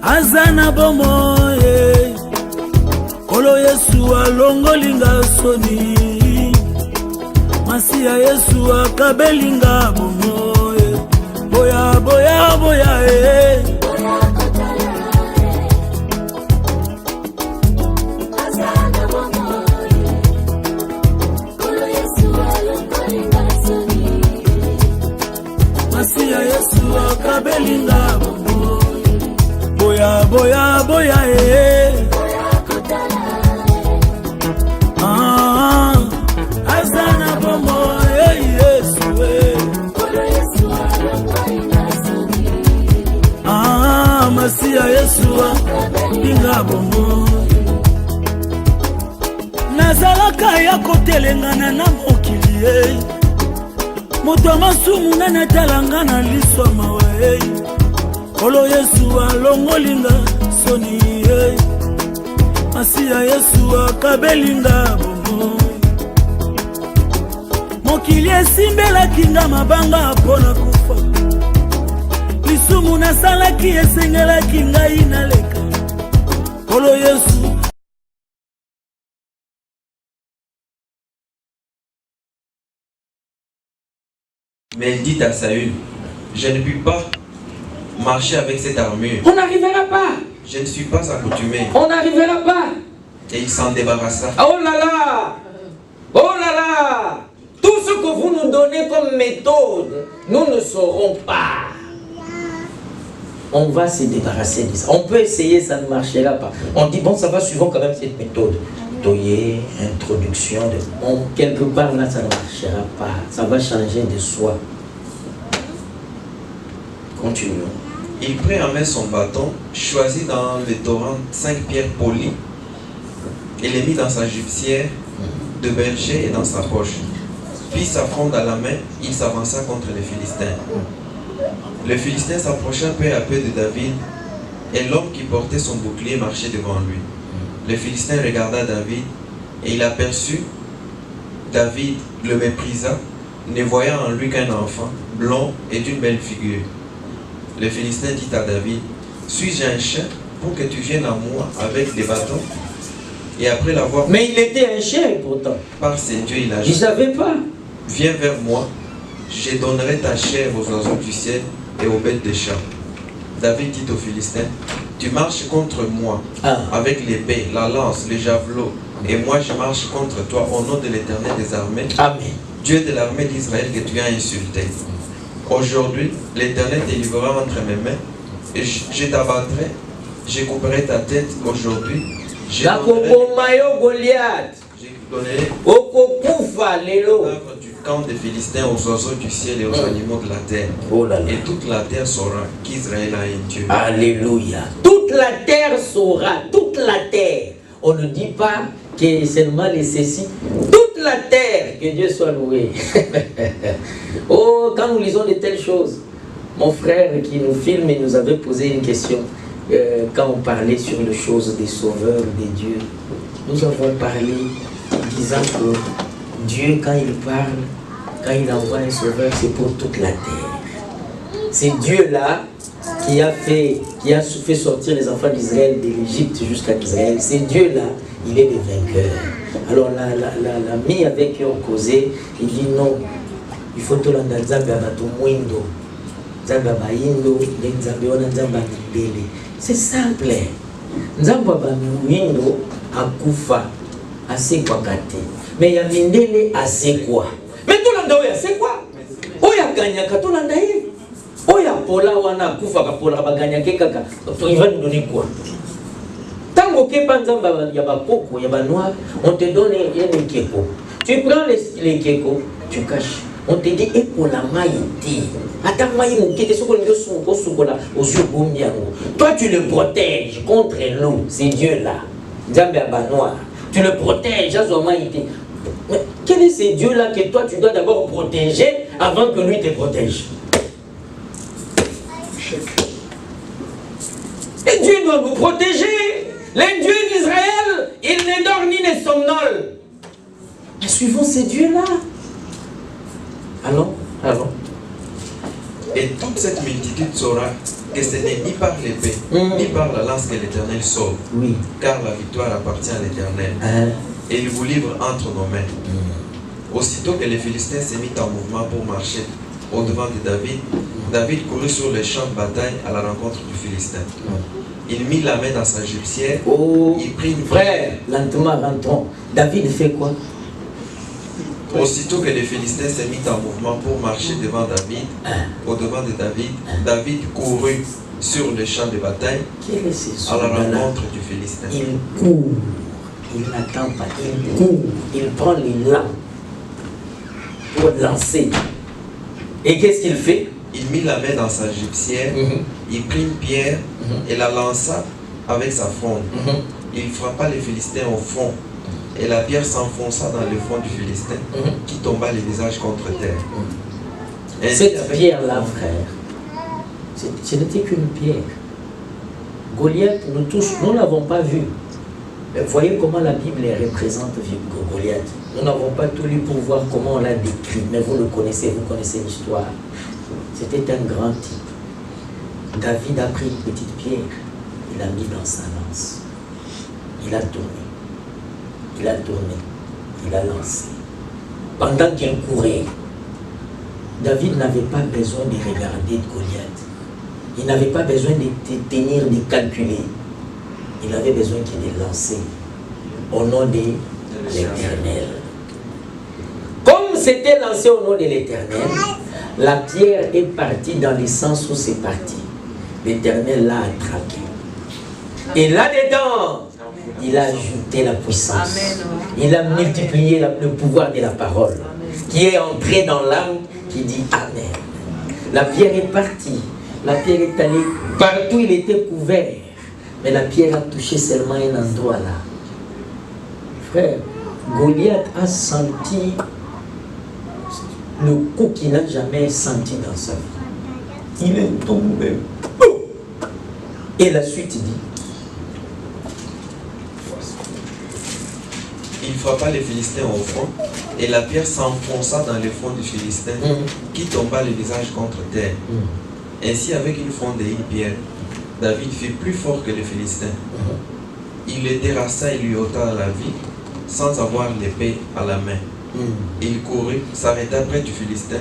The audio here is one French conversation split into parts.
azana bomoye kolo Yesu alongolinga soni masiya Yesu akabelinga bomoye boya boya boya masiya Yesu akabelinga boya boya boya azana bomoye Yesu masiya Yesu akabelinga bomoye nazalaka ya kotelengana na mokili moto masumu na natalanga na liswa mawe kolo Yesu alongolinga soni masiya Yesu akabelinga bomo mokili esimbelaki nga mabanga mpona kufa lisumu nasalaki esengelaki ngai naleka kolo Yesu. Mais il dit à Saül, je ne puis pas marcher avec cette armure. On n'arrivera pas. Je ne suis pas accoutumé. On n'arrivera pas. Et il s'en débarrassa. Oh là là. Oh là là. Tout ce que vous nous donnez comme méthode, nous ne saurons pas. On va se débarrasser de ça. On peut essayer, ça ne marchera pas. On dit, bon, ça va suivant quand même cette méthode. Toyer, introduction, quelque part là, ça ne marchera pas. Ça va changer de soi. Continuons. Il prit en main son bâton, choisit dans le torrent 5 pierres polies, et les mit dans sa gibecière de berger et dans sa poche. Puis sa fronde à la main, il s'avança contre les Philistins. Le Philistin s'approcha peu à peu de David, et l'homme qui portait son bouclier marchait devant lui. Le Philistin regarda David, et il aperçut David, le méprisa, ne voyant en lui qu'un enfant, blond et d'une belle figure. Le Philistin dit à David, suis-je un chien pour que tu viennes à moi avec des bâtons? Et après l'avoir... Mais il était un chien pourtant. Par ses dieux, il a dit, je ne savais pas. viens vers moi, je donnerai ta chair aux oiseaux du ciel et aux bêtes des champs. David dit aux Philistins, tu marches contre moi avec l'épée, la lance, le javelot, et moi je marche contre toi au nom de l'Éternel des armées, Amen. Dieu de l'armée d'Israël que tu as insulté. Aujourd'hui, l'Éternel te livrera entre mes mains, et je t'abattrai, je couperai ta tête aujourd'hui. Je donnerai l'œuvre du camp des Philistins aux oiseaux du ciel et aux animaux de la terre. Oh là là. Et toute la terre saura qu'Israël a un Dieu. Alléluia. Toute la terre saura, toute la terre. On ne dit pas que seulement les ceci. Toute la terre, que Dieu soit loué. Oh, quand nous lisons de telles choses, mon frère qui nous filme et nous avait posé une question quand on parlait sur les choses des sauveurs, des dieux. Nous avons parlé disant que Dieu, quand il parle, quand il envoie un sauveur, c'est pour toute la terre. C'est Dieu-là qui a fait sortir les enfants d'Israël de l'Égypte jusqu'à Israël. C'est Dieu-là, il est le vainqueur. Alors l'ami avec qui on causait, il dit non, il faut tout l'entendre Nzambe abatumwindo, Nzambe abayindo, Nzambe ona Nzambe abindele. C'est simple. Nzambe abatumwindo akufa asekwa kate. Mais il y a mindele asekwa. Mais tout l'anda oya asekwa. Oya ganyaka tout l'anda ye. Oya pola wana akufa ka pola baganyake kaka. Il va nous donner quoi? Tango kepa Nzambe ya bakoko ya banoir, on te donne un keko. Tu prends les keko, tu caches. On te dit épola maïti. Attends maï moukete soko nyo sunko sukola osu bombiango. Toi tu le protèges contre l'eau, c'est Dieu là. Nzambe ya banoir. Tu le protèges à son maïti. Mais quel est ce Dieu là que toi tu dois d'abord protéger avant que lui te protège? Et Dieu doit vous protéger. Les dieux d'Israël, ils ne dorment ni ne somnolent. Mais suivons ces dieux-là. Allons. Et toute cette multitude saura que ce n'est ni par l'épée, ni par la lance que l'Éternel sauve, car la victoire appartient à l'Éternel. Et il vous livre entre nos mains. Aussitôt que les Philistins se mit en mouvement pour marcher au-devant de David, David courut sur le champ de bataille à la rencontre du Philistin. Il mit la main dans sa gibecière, il prit une... Frère, lentement, rentrons. David fait quoi? Aussitôt que les Philistins se mit en mouvement pour marcher devant David, au-devant de David, David courut sur le champ de bataille à la rencontre du Philistin. Il court, il n'attend pas, il court, il prend l'élan pour lancer. Et qu'est-ce qu'il fait? Il mit la main dans sa gibecière, il prit une pierre et la lança avec sa fronde. Il frappa les Philistins au front. Et la pierre s'enfonça dans le front du Philistin, qui tomba le visage contre terre. Cette pierre-là, frère, ce n'était qu'une pierre. Goliath, nous tous, nous ne l'avons pas vu. Mais voyez comment la Bible représente Goliath. Nous n'avons pas tout lu pour voir comment on l'a décrit, mais vous le connaissez, vous connaissez l'histoire. C'était un grand type. David a pris une petite pierre, il l'a mis dans sa lance. Il a tourné. Il a tourné, il a lancé. Pendant qu'il courait, David n'avait pas besoin de regarder Goliath. Il n'avait pas besoin de tenir, de calculer. Il avait besoin qu'il ait lancé au nom de l'Éternel. Comme c'était lancé au nom de l'Éternel, la pierre est partie dans le sens où c'est parti. L'Éternel l'a attrapé. Et là-dedans, il a ajouté la puissance. Il a multiplié le pouvoir de la parole qui est entré dans l'âme qui dit Amen. La pierre est partie. La pierre est allée partout, il était couvert. Mais la pierre a touché seulement un endroit là. Frère, Goliath a senti le coup qu'il n'a jamais senti dans sa vie. Il est tombé. Et la suite dit il frappa les Philistins au front, et la pierre s'enfonça dans le front du Philistin, qui tomba le visage contre terre. Ainsi, avec une fronde et une pierre, David fut plus fort que les Philistins. Il le terrassa et lui ôta la vie, sans avoir l'épée à la main. Il courut, s'arrêta près du Philistin,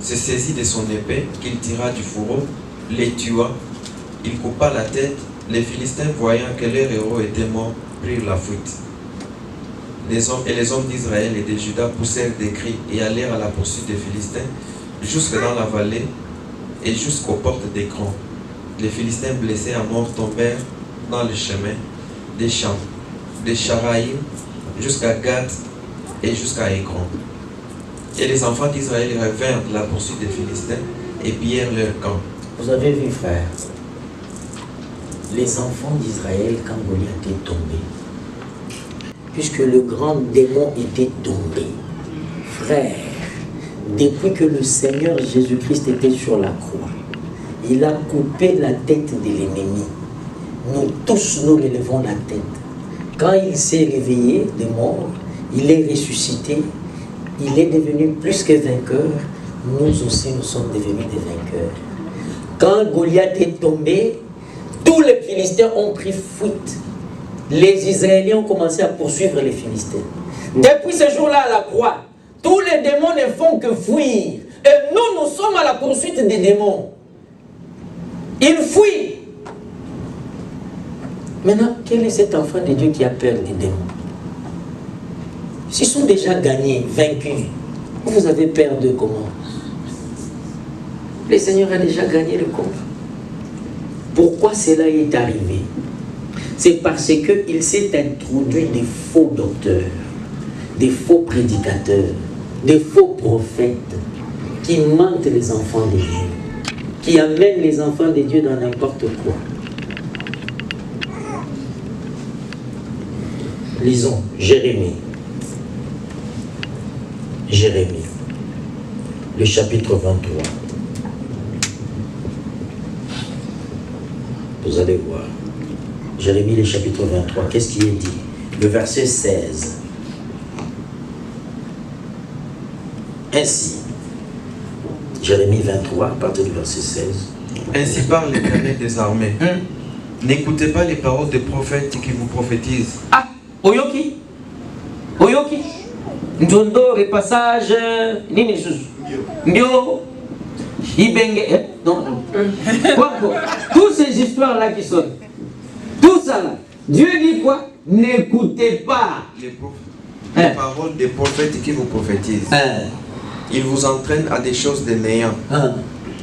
se saisit de son épée, qu'il tira du fourreau, les tua. Il coupa la tête. Les Philistins, voyant que leur héros était mort, prirent la fuite. Les hommes d'Israël et de Juda poussèrent des cris et allèrent à la poursuite des Philistins jusque dans la vallée et jusqu'aux portes d'Écron. Les Philistins blessés à mort tombèrent dans le chemin des champs, de Charaïm jusqu'à Gath et jusqu'à Écron. Et les enfants d'Israël revinrent de la poursuite des Philistins et pillèrent leur camp. Vous avez vu, frère, les enfants d'Israël, quand Goliath est tombé, puisque le grand démon était tombé, frère, depuis que le Seigneur Jésus-Christ était sur la croix, il a coupé la tête de l'ennemi. Nous tous, nous relevons la tête. Quand il s'est réveillé de mort, il est ressuscité, il est devenu plus que vainqueur. Nous aussi, nous sommes devenus des vainqueurs. Quand Goliath est tombé, tous les Philistins ont pris fuite. Les Israéliens ont commencé à poursuivre les Philistins. Depuis ce jour-là à la croix, tous les démons ne font que fuir. Et nous, nous sommes à la poursuite des démons. Ils fuient. Maintenant, quel est cet enfant de Dieu qui a peur des démons? S'ils sont déjà gagnés, vaincus, vous avez peur de comment? Le Seigneur a déjà gagné le combat. Pourquoi cela est arrivé? C'est parce qu'il s'est introduit des faux docteurs, des faux prédicateurs, des faux prophètes qui mentent les enfants de Dieu, qui amènent les enfants de Dieu dans n'importe quoi. Lisons Jérémie. Jérémie, le chapitre 23. Vous allez voir. Jérémie, le chapitre 23. Qu'est-ce qui est dit? Le verset 16. Ainsi, Jérémie 23, à partir du verset 16. Ainsi parle l'Éternel des armées. N'écoutez pas les paroles des prophètes qui vous prophétisent. Ah, Oyoki. Oyoki. Njondo, repassage, nini susu. Mbio. Ibenge. Non. Toutes ces histoires-là qui sont. Tout ça là. Dieu dit quoi? N'écoutez pas les paroles des prophètes qui vous prophétisent. Ils vous entraînent à des choses de néant.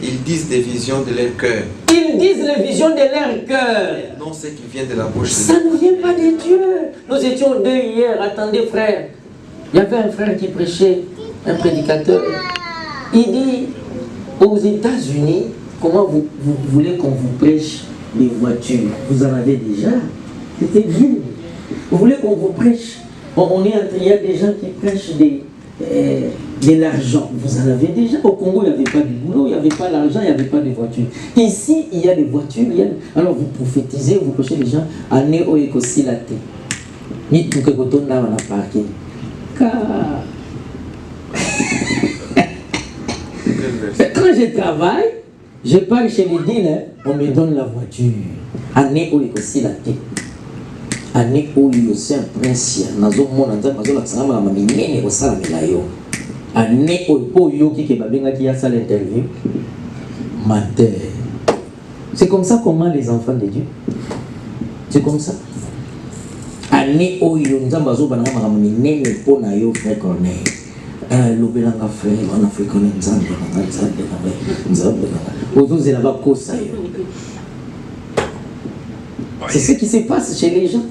Ils disent des visions de leur cœur. Ils disent les visions de leur cœur. Non, ce qui vient de la bouche de ça ne vient pas de Dieu. Nous étions deux hier. Attendez, frère. Il y avait un frère qui prêchait, un prédicateur. Il dit, aux États-Unis, comment vous voulez qu'on vous prêche des voitures? Vous en avez déjà. C'était bien. Vous voulez qu'on vous prêche? Il y a des gens qui prêchent de l'argent. Vous en avez déjà. Au Congo, il n'y avait pas du boulot, il n'y avait pas l'argent, il n'y avait pas de voitures. Ici, il y a des voitures. Alors vous prophétisez, vous prêchez les gens. Année au écosilate. Ni tout que vous tournez dans la parking. Quand je travaille, je pars chez les dealers, on me donne la voiture. Année au écosilate. Année où il y a aussi un prince, nazo mona nza mazo la sangama na minene osala milayo. Année où il y a qui babenga qui a ça l'interview. Matin. C'est comme ça comment les enfants de Dieu. C'est comme ça. Année où il y a nza mazo bananga na minene po na yo frère Corneille. Lobelanga frère en Afrique on nzambe nzambe. Ozo zela ba kosa yo. C'est ce qui se passe chez les gens.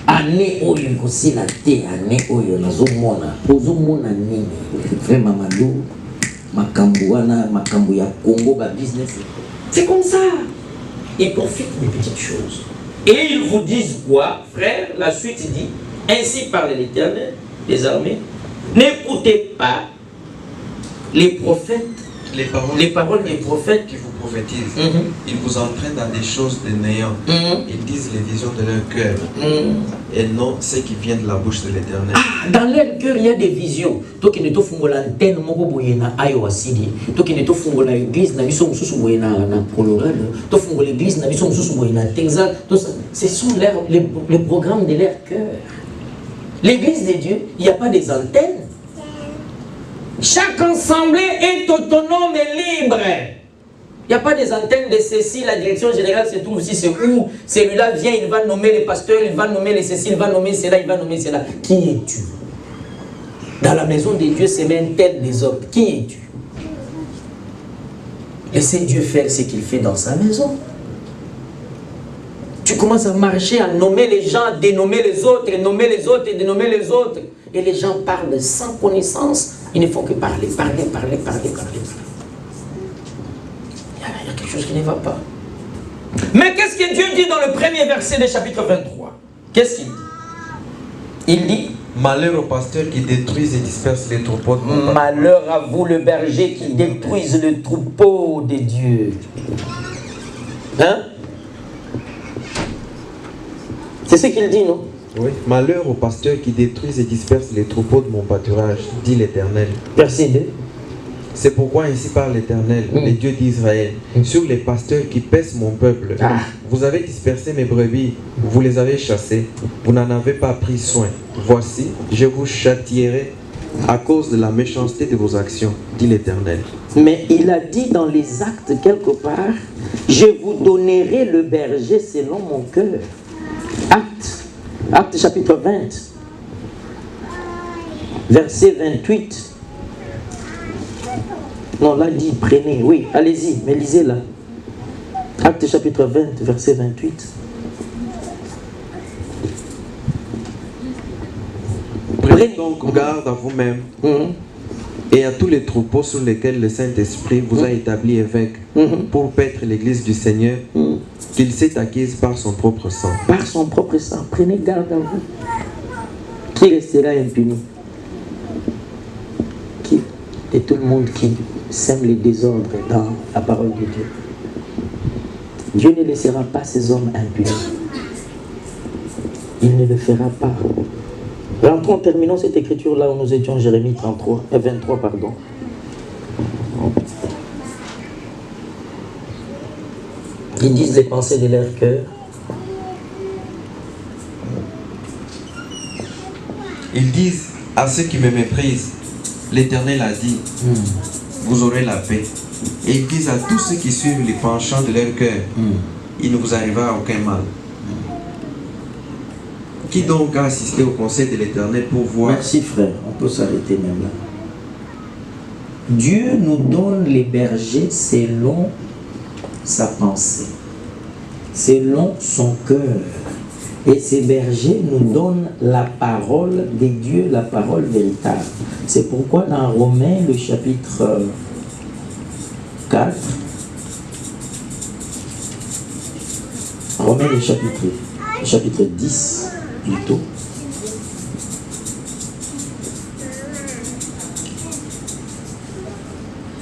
Année où il y a aussi la terre, année où il y a la nini. Frère Mamadou, Makambouana, Makambouya, Congo, business. C'est comme ça. Ils profitent des petites choses. Et ils vous disent quoi, frère? La suite dit, ainsi parle l'Éternel des armées. N'écoutez pas les prophètes. Les paroles des prophètes qui vous prophétisent, ils vous entraînent dans des choses de néant. Ils disent les visions de leur cœur et non ce qui vient de la bouche de l'Éternel. Ah, dans leur cœur, il y a des visions. Toi qui ne te fais pas l'antenne, moko boyena ayo asidi. Toi qui ne te fais pas l'église, na biso mususu boyena na Colorado. Toi fais pas l'église, na biso mususu boyena Texas. Ce sont les programmes de leur cœur. L'église de Dieu, il n'y a pas des antennes. Chaque assemblée est autonome et libre. Il n'y a pas des antennes de ceci, la direction générale se trouve ici, c'est où celui-là vient, il va nommer les pasteurs, il va nommer les ceci, il va nommer cela, il va nommer cela. Qui es-tu? Dans la maison de Dieu, c'est même tel des autres. Qui es-tu? Laissez Dieu faire ce qu'il fait dans sa maison. Tu commences à marcher, à nommer les gens, à dénommer les autres, et nommer les autres, et dénommer les autres. Et les gens parlent sans connaissance. Ils ne font que parler. Il y a quelque chose qui ne va pas. Mais qu'est-ce que Dieu dit dans le premier verset du chapitre 23? Qu'est-ce qu'il dit? Il dit, malheur aux pasteurs qui détruisent et dispersent les troupeaux de mon peuple. Malheur à vous le berger qui détruisent le troupeau de Dieu. Hein? C'est ce qu'il dit, non? Oui. Malheur aux pasteurs qui détruisent et dispersent les troupeaux de mon pâturage, dit l'Éternel. Verset 2. C'est pourquoi ainsi parle l'Éternel, le Dieu d'Israël, sur les pasteurs qui pèsent mon peuple. Vous avez dispersé mes brebis, vous les avez chassées, vous n'en avez pas pris soin. Voici, je vous châtierai à cause de la méchanceté de vos actions, dit l'Éternel. Mais il a dit dans les actes quelque part, je vous donnerai le berger selon mon cœur. Acte chapitre 20, verset 28. Non, là dit prenez, oui, allez-y, mais lisez là. Acte chapitre 20, verset 28. Prenez donc garde à vous-même et à tous les troupeaux sur lesquels le Saint-Esprit vous a établi évêque pour paître l'église du Seigneur qu'il s'est acquise par son propre sang. Par son propre sang, prenez garde à vous. Qui restera impuni? Qui? Et tout le monde qui sème les désordres dans la parole de Dieu. Dieu ne laissera pas ces hommes impunis. Il ne le fera pas. Rentrons, terminons cette écriture-là où nous étions, Jérémie 23, pardon. Ils disent les pensées de leur cœur. Ils disent à ceux qui me méprisent, l'Éternel a dit, vous aurez la paix. Et ils disent à tous ceux qui suivent les penchants de leur cœur, il ne vous arrivera aucun mal. Qui donc a assisté au conseil de l'Éternel pour voir? Merci frère, on peut s'arrêter même là. Dieu nous donne les bergers selon sa pensée, selon son cœur. Et ces bergers nous donnent la parole de Dieu, la parole véritable. C'est pourquoi dans Romains, le chapitre 4, Romains, le chapitre 10, plutôt.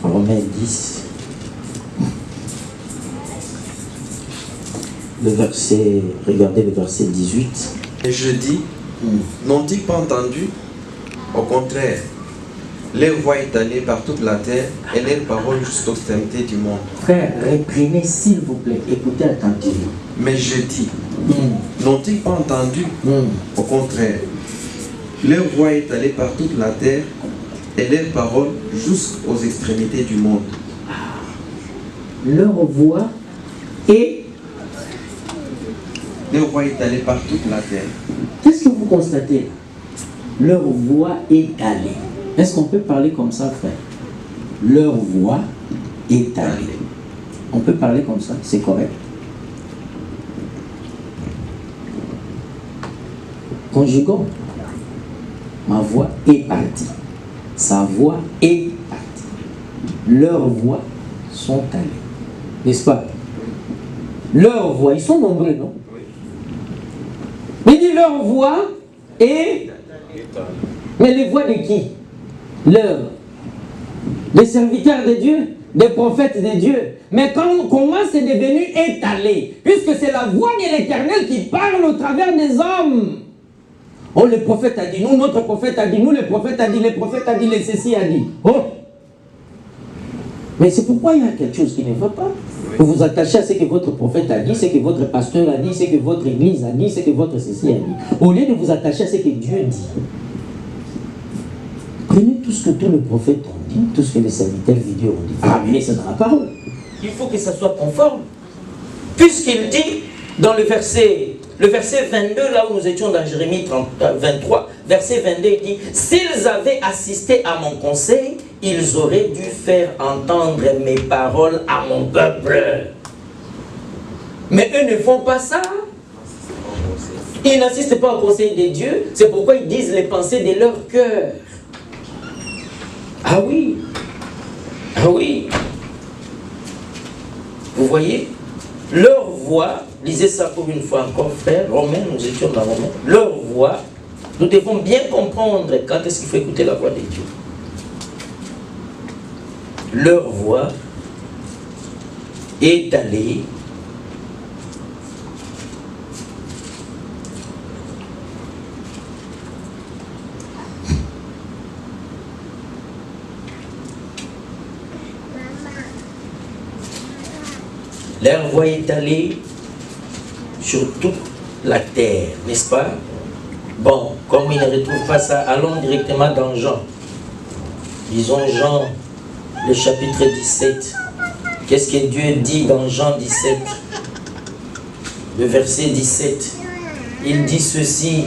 Romains 10. Le verset, regardez le verset 18. Et je dis, n'ont-ils pas entendu? Au contraire, leur voix est allée par toute la terre et leur parole jusqu'aux extrémités du monde. Frère, reprenez s'il vous plaît, écoutez attentivement. Mais je dis, n'ont-ils pas entendu? Au contraire, leur voix est allée par toute la terre et leur parole jusqu'aux extrémités du monde. Leur voix est... Leur voix est allée par toute la terre. Qu'est-ce que vous constatez? Leur voix est allée. Est-ce qu'on peut parler comme ça, frère? Leur voix est allée. On peut parler comme ça, c'est correct. Conjuguons. Ma voix est partie. Sa voix est partie. Leurs voix sont allées. N'est-ce pas? Leurs voix, ils sont nombreux, non? Mais dit leur voix est... Mais les voix de qui? Leurs. Des serviteurs de Dieu, des prophètes de Dieu. Mais comment c'est devenu étalé? Puisque c'est la voix de l'Éternel qui parle au travers des hommes. Oh, le prophète a dit nous, notre prophète a dit nous, le prophète a dit, le ceci a dit. Oh! Mais c'est pourquoi il y a quelque chose qui ne va pas. Vous vous attachez à ce que votre prophète a dit, ce que votre pasteur a dit, ce que votre église a dit, ce que votre ceci a dit. Au lieu de vous attacher à ce que Dieu dit, prenez tout ce que tous les prophètes ont dit, tout ce que les serviteurs de Dieu ont dit. Ramenez ça dans la parole. Il faut que ça soit conforme. Puisqu'il dit dans le verset 22, là où nous étions dans Jérémie 23, verset 22, il dit « S'ils avaient assisté à mon conseil, ils auraient dû faire entendre mes paroles à mon peuple. » Mais eux ne font pas ça. Ils n'assistent pas au conseil de Dieu. C'est pourquoi ils disent les pensées de leur cœur. Ah oui. Ah oui. Vous voyez, leur voix, lisez ça pour une fois encore, frère, Romains, nous étions dans Romains, leur voix, nous devons bien comprendre quand est-ce qu'il faut écouter la voix de Dieu. Leur voix est allée leur voix est allée sur toute la terre, n'est-ce pas? Bon, comme il ne retrouve pas ça, allons directement dans Jean. Lisons Jean, le chapitre 17. Qu'est-ce que Dieu dit dans Jean 17? Le verset 17. Il dit ceci.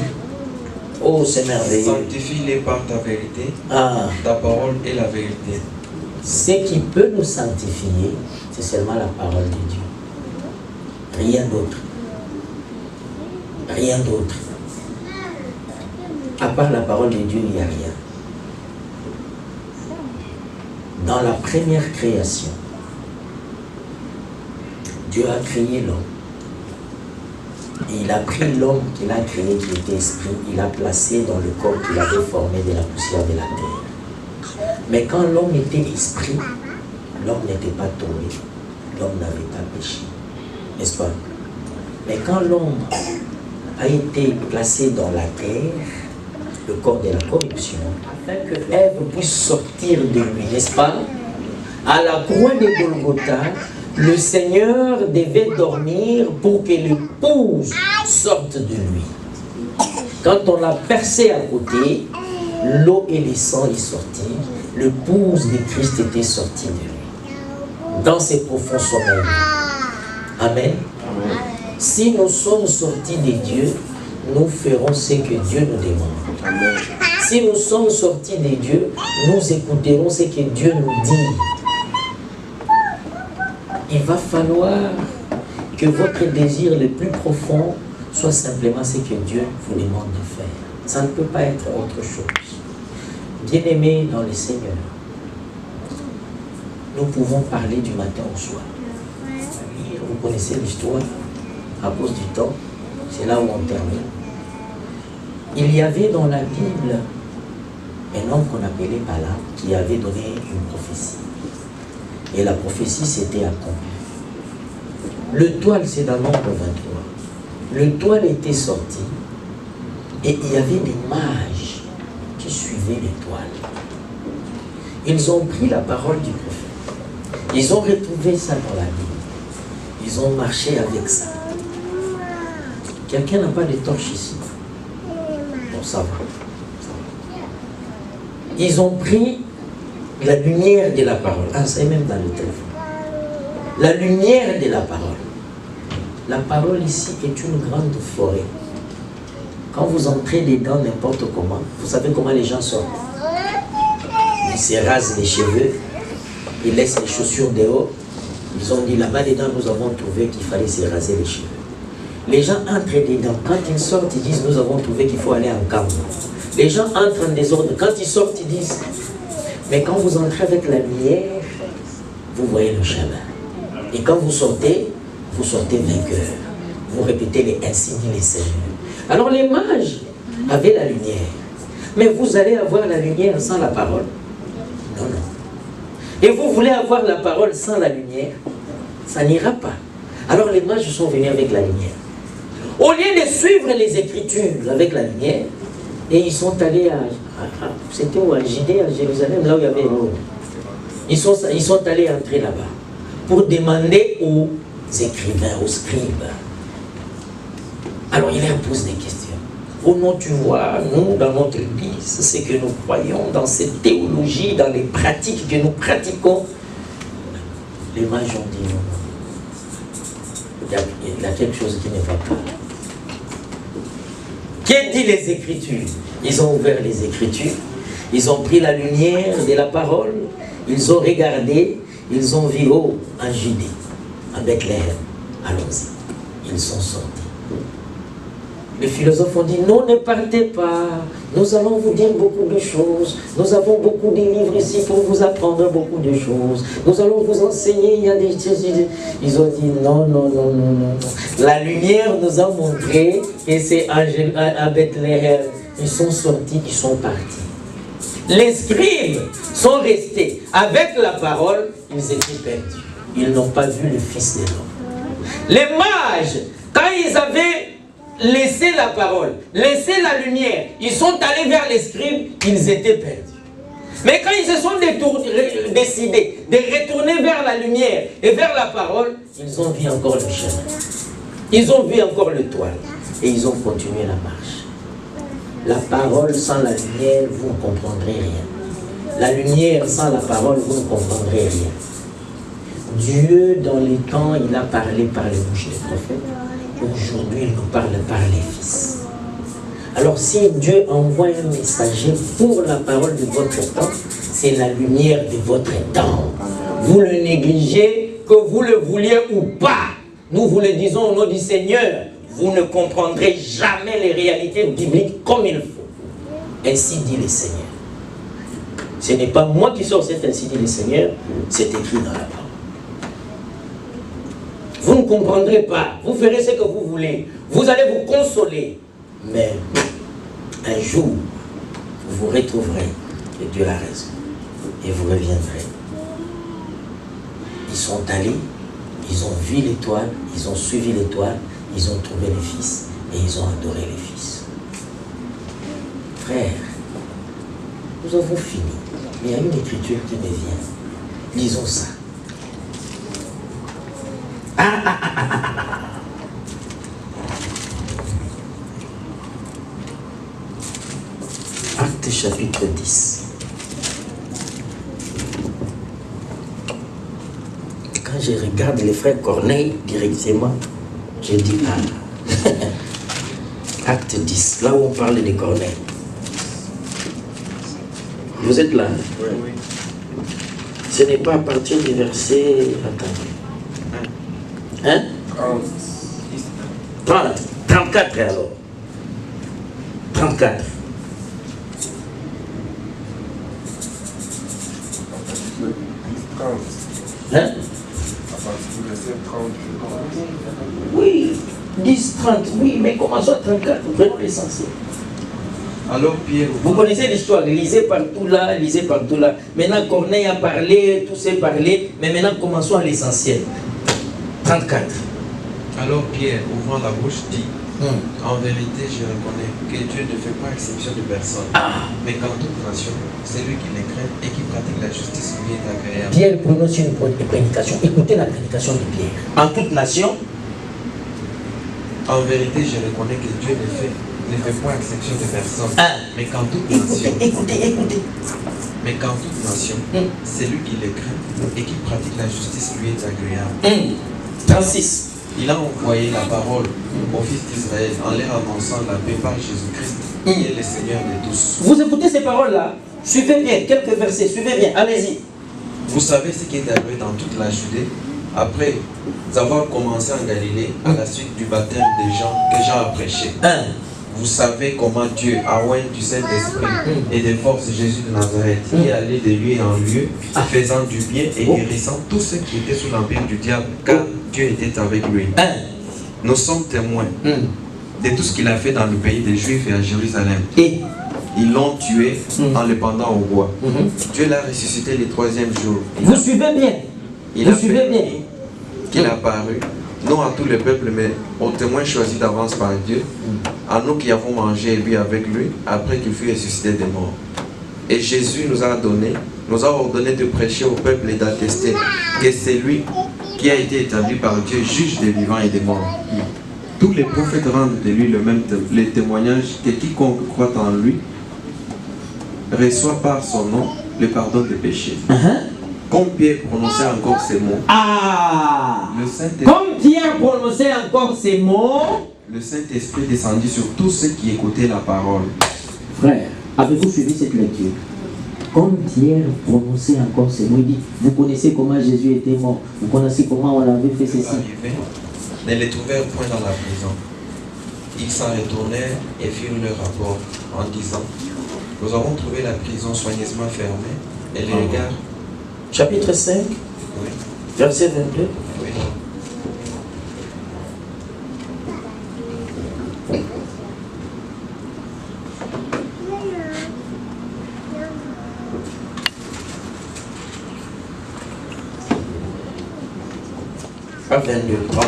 Oh, c'est merveilleux. Sanctifie-les par ta vérité. Ah. Ta parole est la vérité. Ce qui peut nous sanctifier, c'est seulement la parole de Dieu. Rien d'autre. Rien d'autre. À part la parole de Dieu, il n'y a rien. Dans la première création, Dieu a créé l'homme. Et il a pris l'homme qu'il a créé, qui était esprit, il a placé dans le corps qu'il avait formé de la poussière de la terre. Mais quand l'homme était esprit, l'homme n'était pas tombé. L'homme n'avait pas péché. N'est-ce pas? Mais quand l'homme a été placé dans la terre, le corps de la corruption, afin que Ève puisse sortir de lui, n'est-ce pas? À la croix de Golgotha, Le Seigneur devait dormir pour que l'épouse sorte de lui. Quand on l'a percé à côté, l'eau et le sang y sortirent. L'épouse de Christ était sortie de lui. Dans ses profonds sommeils. Amen. Amen. Si nous sommes sortis de Dieu, nous ferons ce que Dieu nous demande. Amen. Si nous sommes sortis de Dieu, nous écouterons ce que Dieu nous dit. Il va falloir que votre désir le plus profond soit simplement ce que Dieu vous demande de faire. Ça ne peut pas être autre chose. Bien-aimés dans le Seigneur, nous pouvons parler du matin au soir. Vous connaissez l'histoire, à cause du temps, c'est là où on termine. Il y avait dans la Bible un homme qu'on appelait Balaam qui avait donné une prophétie. Et la prophétie s'était accomplie. Le toile, c'est dans Nombre 23. Le toile était sorti et il y avait des mages qui suivaient l'étoile. Ils ont pris la parole du prophète. Ils ont retrouvé ça dans la Bible. Ils ont marché avec ça. Quelqu'un n'a pas de torche ici? Bon, ça va. Ils ont pris la lumière de la parole. Ah, c'est même dans le téléphone. La lumière de la parole. La parole ici est une grande forêt. Quand vous entrez dedans n'importe comment, vous savez comment les gens sortent. Ils se rasent les cheveux, ils laissent les chaussures dehors. Ils ont dit là-bas dedans, nous avons trouvé qu'il fallait se raser les cheveux. Les gens entrent dedans. Quand ils sortent, ils disent, nous avons trouvé qu'il faut aller en camp. Les gens entrent en désordre. Quand ils sortent, ils disent, mais quand vous entrez avec la lumière, vous voyez le chemin. Et quand vous sortez vainqueur. Vous répétez les ainsi dit les Seigneurs. Alors les mages avaient la lumière. Mais vous allez avoir la lumière sans la parole? Non, non. Et vous voulez avoir la parole sans la lumière? Ça n'ira pas. Alors les mages sont venus avec la lumière. Au lieu de suivre les Écritures avec la lumière, et ils sont allés c'était où, à Judée, à Jérusalem, là où il y avait l'eau. Ils sont allés entrer là-bas pour demander aux écrivains, aux scribes. Alors il leur pose des questions. Oh non, tu vois, nous, dans notre église, c'est que nous croyons dans cette théologie, dans les pratiques que nous pratiquons. Les mages ont dit non. Il y a quelque chose qui ne va pas. Qu'est-ce dit les Écritures? Ils ont ouvert les Écritures, ils ont pris la lumière de la parole, ils ont regardé, ils ont vu en Judée, à Bethléem. Allons-y. Ils sont sortis. Les philosophes ont dit, non, ne partez pas, nous allons vous dire beaucoup de choses, nous avons beaucoup de livres ici pour vous apprendre beaucoup de choses, nous allons vous enseigner, il y a des choses. Ils ont dit, non, non, non, non, non. La lumière nous a montré que c'est à Bethléem. Ils sont sortis, ils sont partis. Les scribes sont restés avec la parole, ils étaient perdus. Ils n'ont pas vu le Fils de l'homme. Les mages, quand ils avaient laissé la parole, laissé la lumière, ils sont allés vers les scribes, ils étaient perdus. Mais quand ils se sont décidés de retourner vers la lumière et vers la parole, ils ont vu encore le chemin. Ils ont vu encore le toile. Et ils ont continué la marche. La parole sans la lumière, vous ne comprendrez rien. La lumière sans la parole, vous ne comprendrez rien. Dieu, dans les temps, il a parlé par les bouches des prophètes. Aujourd'hui, il nous parle par les fils. Alors, si Dieu envoie un messager pour la parole de votre temps, c'est la lumière de votre temps. Vous le négligez, que vous le vouliez ou pas. Nous vous le disons au nom du Seigneur. Vous ne comprendrez jamais les réalités bibliques comme il faut. Ainsi dit le Seigneur. Ce n'est pas moi qui sors cet ainsi dit le Seigneur, c'est écrit dans la parole. Vous ne comprendrez pas, vous ferez ce que vous voulez, vous allez vous consoler. Mais un jour, vous vous retrouverez et Dieu a raison. Et vous reviendrez. Ils sont allés, ils ont vu l'étoile, ils ont suivi l'étoile, ils ont trouvé le Fils et ils ont adoré le Fils. Frères, nous avons fini. Mais il y a une écriture qui me vient. Lisons ça. chapitre 10. Quand je regarde les frères Corneille directement, je dis ah. Acte 10, là où on parle de Corneille. Vous êtes là? Oui, oui. Ce n'est pas à partir du verset... Attendez. Hein? 30. 34 alors. 34. Hein? Oui, 10, 30, oui, mais commençons à 34, prenons l'essentiel. Alors Pierre, Vous connaissez l'histoire, lisez partout là, lisez partout là. Maintenant Corneille a parlé, tous s'est parlé, mais maintenant commençons à l'essentiel. 34. Alors Pierre, ouvrant la bouche, dit, en vérité, je reconnais que Dieu ne fait pas exception de personne, mais qu'en toute nation, c'est lui qui les craint et qui pratique la justice lui est agréable. Pierre prononce une prédication. Écoutez la prédication de Pierre. En toute nation, en vérité, je reconnais que Dieu ne fait pas exception de personne, mais qu'en toute nation, écoutez. mais qu'en toute nation, c'est lui qui les craint et qui pratique la justice lui est agréable. 36. Il a envoyé la parole aux fils d'Israël en leur annonçant la paix par Jésus-Christ, qui est le Seigneur de tous. Vous écoutez ces paroles-là? Suivez bien, quelques versets, suivez bien, allez-y. Vous savez ce qui est arrivé dans toute la Judée, après avoir commencé en Galilée, à la suite du baptême de Jean, que Jean a prêché. Vous savez comment Dieu a oint du Saint-Esprit et de force Jésus de Nazareth, qui allait de lieu en lieu, faisant du bien et guérissant tous ceux qui étaient sous l'empire du diable, car Dieu était avec lui. Nous sommes témoins de tout ce qu'il a fait dans le pays des Juifs et à Jérusalem. Ils l'ont tué en le pendant au bois. Dieu l'a ressuscité le troisième jour. Vous suivez bien. Il a permis qu'il a paru, non à tout le peuple, mais aux témoins choisis d'avance par Dieu, à nous qui avons mangé et bu avec lui, après qu'il fut ressuscité des morts. Et Jésus nous a ordonné de prêcher au peuple et d'attester que c'est lui qui a été établi par Dieu, juge des vivants et des morts. Tous les prophètes rendent de lui le témoignage que quiconque croit en lui reçoit par son nom le pardon des péchés. Comme Pierre prononçait encore ces mots, comme Pierre prononçait encore ces mots, le Saint-Esprit descendit sur tous ceux qui écoutaient la parole. Frère, avez-vous suivi cette lecture? Comme Pierre prononçait encore ces mots, il dit, vous connaissez comment Jésus était mort, vous connaissez comment on avait fait ceci. Ne les trouvèrent point dans la prison. Ils s'en retournèrent et firent leur rapport en disant, nous avons trouvé la prison soigneusement fermée et les regards. Chapitre 5, verset 22. Oui. À 22, 32.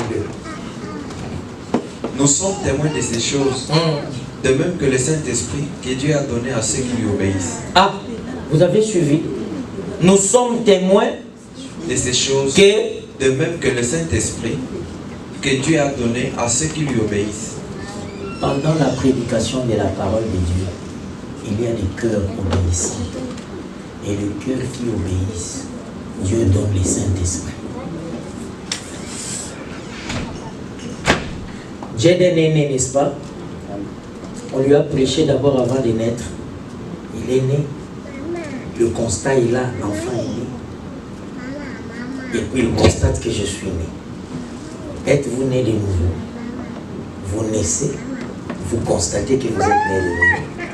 Nous sommes témoins de ces choses, de même que le Saint-Esprit que Dieu a donné à ceux qui lui obéissent. Vous avez suivi? Nous sommes témoins de ces choses, de même que le Saint-Esprit que Dieu a donné à ceux qui lui obéissent. Pendant la prédication de la parole de Dieu, il y a des cœurs obéissants. Et les cœurs qui obéissent, Dieu donne le Saint-Esprit. Dieu est né, n'est-ce pas? On lui a prêché d'abord avant de naître. Il est né. Le constat est là, l'enfant est né. Et puis il constate que je suis né. Êtes-vous né de nouveau? Vous naissez, vous constatez que vous êtes né de nouveau.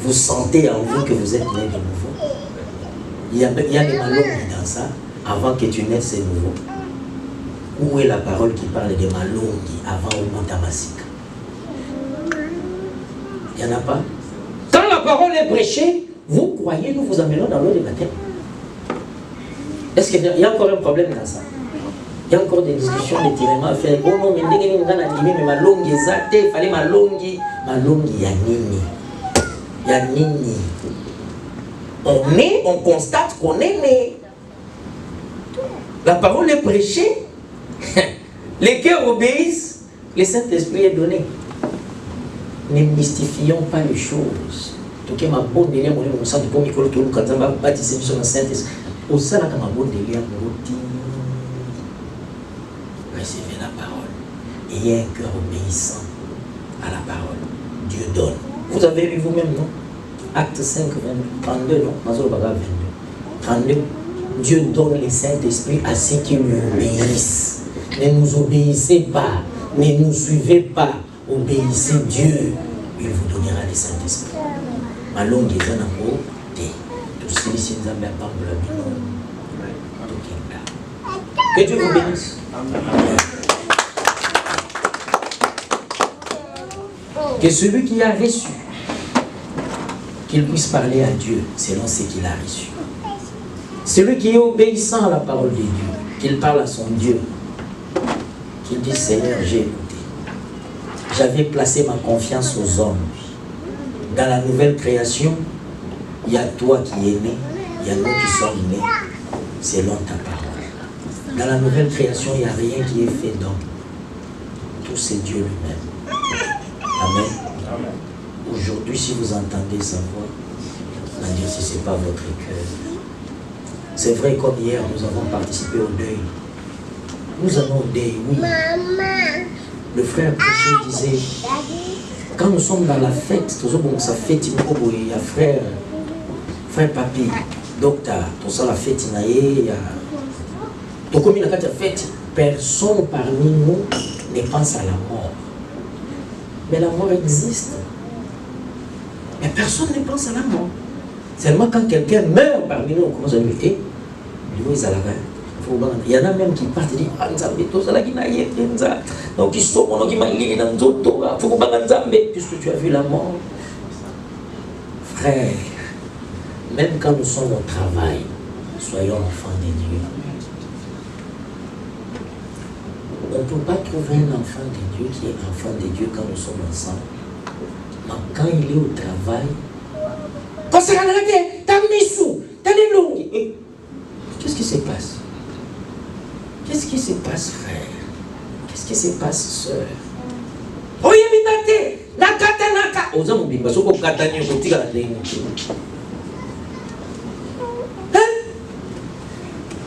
Vous sentez en vous que vous êtes né de nouveau. Il y a des malongues dans ça, avant que tu naisses de nouveau. Où est la parole qui parle de malongues avant au Montamasika? Il n'y en a pas. Quand la parole est prêchée, vous croyez, nous vous amenons dans l'eau de baptême. Est-ce qu'il y a encore un problème dans ça? Il y a encore des discussions, des tiréments à faire. Oh non, mais malongi exacte, il fallait malongi. Malongi, il y a nini. Il y a nini. On est, on constate qu'on est né. La parole est prêchée. Les cœurs obéissent. Le Saint-Esprit est donné. Ne mystifions pas les choses. toke mabondeli ya molimo mosantu mpo mikolo toluka nzambe abatise biso na saint-esprit osalaka mabondeli ya moti. Recevez la parole. Ayez un cœur obéissant à la parole. Dieu donne. Vous avez lu vous-même, non? Acte 5, 32, non? 32. Dieu donne le Saint-Esprit à ceux qui lui obéissent. Ne nous obéissez pas, ne nous suivez pas, obéissez Dieu. Il vous donnera le Saint-Esprit. Malongue est un amour. Tout ceci, c'est un amour. Que Dieu vous bénisse. Que celui qui a reçu, qu'il puisse parler à Dieu selon ce qu'il a reçu. Celui qui est obéissant à la parole de Dieu, qu'il parle à son Dieu, qu'il dise Seigneur, j'ai écouté. J'avais placé ma confiance aux hommes. Dans la nouvelle création, il y a toi qui es né, il y a nous qui sommes nés selon ta parole. Dans la nouvelle création, il n'y a rien qui est fait d'homme. Tout c'est Dieu lui-même. Amen. Amen. Aujourd'hui, si vous entendez sa voix, n'allez si ce n'est pas votre cœur. C'est vrai, comme hier, nous avons participé au deuil. Nous allons au deuil, oui. Le frère prêcheur disait, quand nous sommes dans la fête, ça fête, il y a frère papi, docteur, tout ça la fête, il y a comme il y a fête, personne parmi nous ne pense à la mort. Mais la mort existe. Mais personne ne pense à la mort. Seulement quand quelqu'un meurt parmi nous, on commence à lui dire, il y en a même qui partent et disent, puisque tu as vu la mort. Frère, même quand nous sommes au travail, soyons enfants de Dieu. On ne peut pas trouver un enfant de Dieu qui est enfant de Dieu quand nous sommes ensemble. Mais quand il est au travail, qu'est-ce qui se passe? Qu'est-ce qui se passe, frère? Qu'est-ce qui se passe, sœur?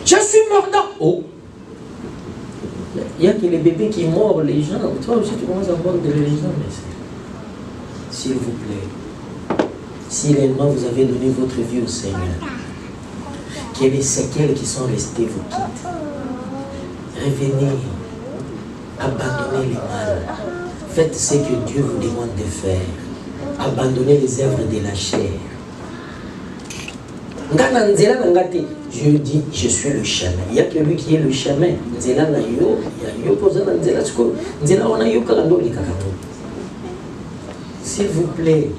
Je suis mordant. Oh. Il y a que les bébés qui mordent les gens. Toi aussi, tu commences à mordre les gens. Mais s'il vous plaît, si réellement vous avez donné votre vie au Seigneur, que les séquelles qui sont restées vous quittent. Revenez, abandonnez le mal. Faites ce que Dieu vous demande de faire. Abandonnez les œuvres de la chair. Dieu dit, je suis le chemin. Il n'y a que lui qui est le chemin. S'il vous plaît,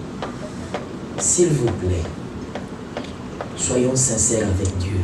soyons sincères avec Dieu.